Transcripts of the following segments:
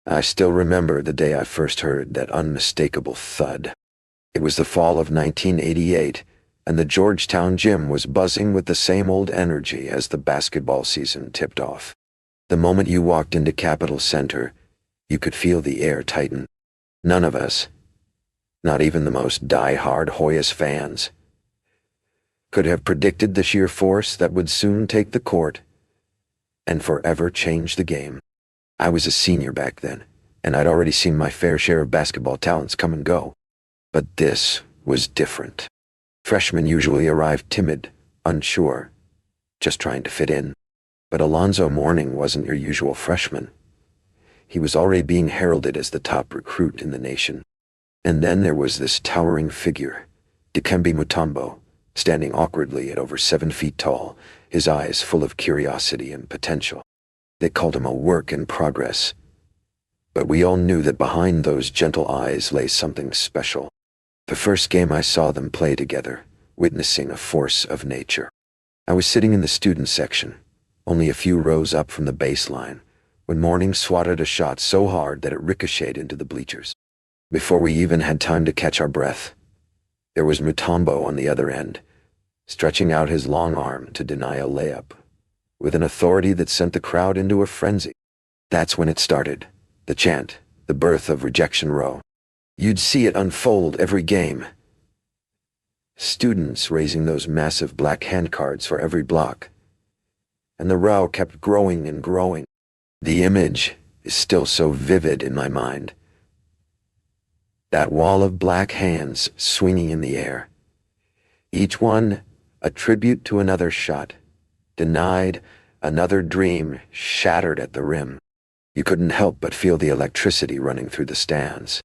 I still remember the day I first heard that unmistakable thud. It was the fall of 1988, and the Georgetown gym was buzzing with the same old energy as the basketball season tipped off. The moment you walked into Capitol Center, you could feel the air tighten. None of us, not even the most die-hard Hoyas fans, could have predicted the sheer force that would soon take the court and forever change the game. I was a senior back then, and I'd already seen my fair share of basketball talents come and go. But this was different. Freshmen usually arrived timid, unsure, just trying to fit in. But Alonzo Mourning wasn't your usual freshman. He was already being heralded as the top recruit in the nation. And then there was this towering figure, Dikembe Mutombo, standing awkwardly at over 7 feet tall, his eyes full of curiosity and potential. They called him a work in progress. But we all knew that behind those gentle eyes lay something special. The first game I saw them play together, witnessing a force of nature. I was sitting in the student section, only a few rows up from the baseline, when Mourning swatted a shot so hard that it ricocheted into the bleachers. Before we even had time to catch our breath, there was Mutombo on the other end, stretching out his long arm to deny a layup, with an authority that sent the crowd into a frenzy. That's when it started, the chant, the birth of Rejection Row. You'd see it unfold every game. Students raising those massive black handcards for every block. And the row kept growing and growing. The image is still so vivid in my mind. That wall of black hands swinging in the air. Each one a tribute to another shot, denied, another dream shattered at the rim. You couldn't help but feel the electricity running through the stands.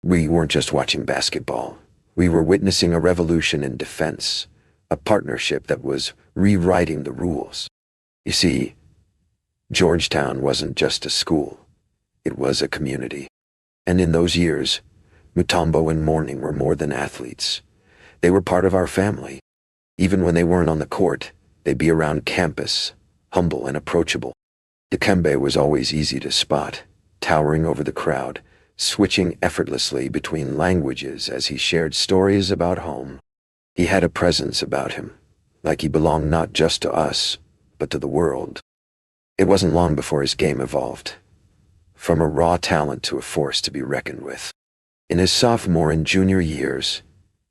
We weren't just watching basketball. We were witnessing a revolution in defense, a partnership that was rewriting the rules. You see, Georgetown wasn't just a school. It was a community. And in those years, Mutombo and Mourning were more than athletes. They were part of our family. Even when they weren't on the court, they'd be around campus, humble and approachable. Dikembe was always easy to spot, towering over the crowd, switching effortlessly between languages as he shared stories about home. He had a presence about him, like he belonged not just to us, but to the world. It wasn't long before his game evolved, from a raw talent to a force to be reckoned with. In his sophomore and junior years,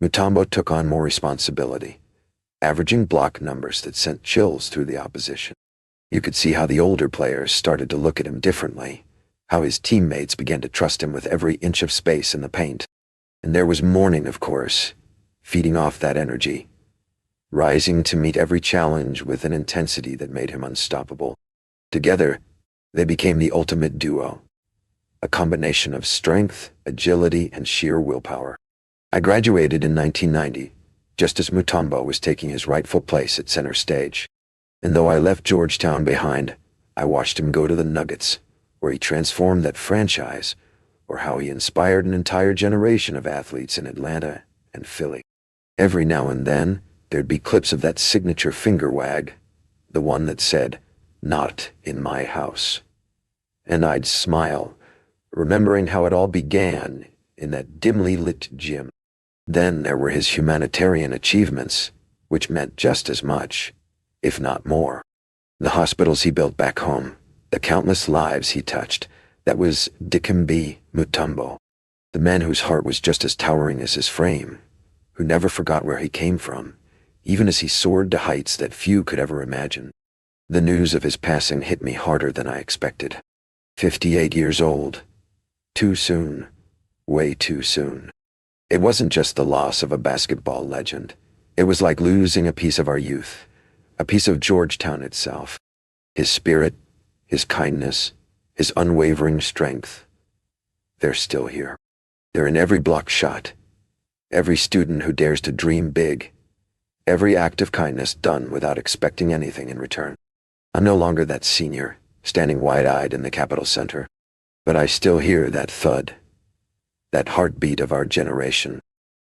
Mutombo took on more responsibility, averaging block numbers that sent chills through the opposition. You could see how the older players started to look at him differently, how his teammates began to trust him with every inch of space in the paint. And there was Mourning, of course, feeding off that energy, rising to meet every challenge with an intensity that made him unstoppable. Together, they became the ultimate duo, a combination of strength, agility, and sheer willpower. I graduated in 1990, just as Mutombo was taking his rightful place at center stage. And though I left Georgetown behind, I watched him go to the Nuggets, where he transformed that franchise, or how he inspired an entire generation of athletes in Atlanta and Philly. Every now and then, there'd be clips of that signature finger wag, the one that said, "Not in my house." And I'd smile, remembering how it all began in that dimly lit gym. Then there were his humanitarian achievements, which meant just as much, if not more. The hospitals he built back home, the countless lives he touched. That was Dikembe Mutombo, the man whose heart was just as towering as his frame, who never forgot where he came from, even as he soared to heights that few could ever imagine. The news of his passing hit me harder than I expected. 58 years old. Too soon. Way too soon. It wasn't just the loss of a basketball legend. It was like losing a piece of our youth, a piece of Georgetown itself. His spirit, his kindness, his unwavering strength. They're still here. They're in every block shot, every student who dares to dream big, every act of kindness done without expecting anything in return. I'm no longer that senior, standing wide-eyed in the Capitol Center, but I still hear that thud, that heartbeat of our generation.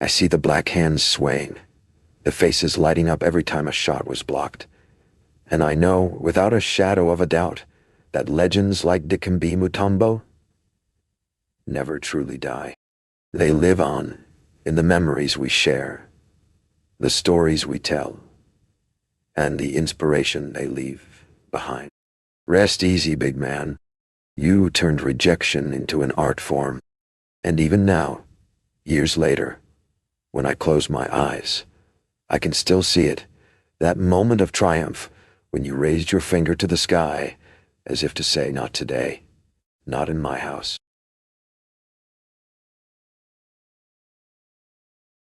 I see the black hands swaying, the faces lighting up every time a shot was blocked. And I know, without a shadow of a doubt, that legends like Dikembe Mutombo, never truly die. They live on in the memories we share, the stories we tell, and the inspiration they leave behind. Rest easy, big man. You turned rejection into an art form. And even now, years later, when I close my eyes, I can still see it, that moment of triumph when you raised your finger to the sky as if to say, not today, not in my house.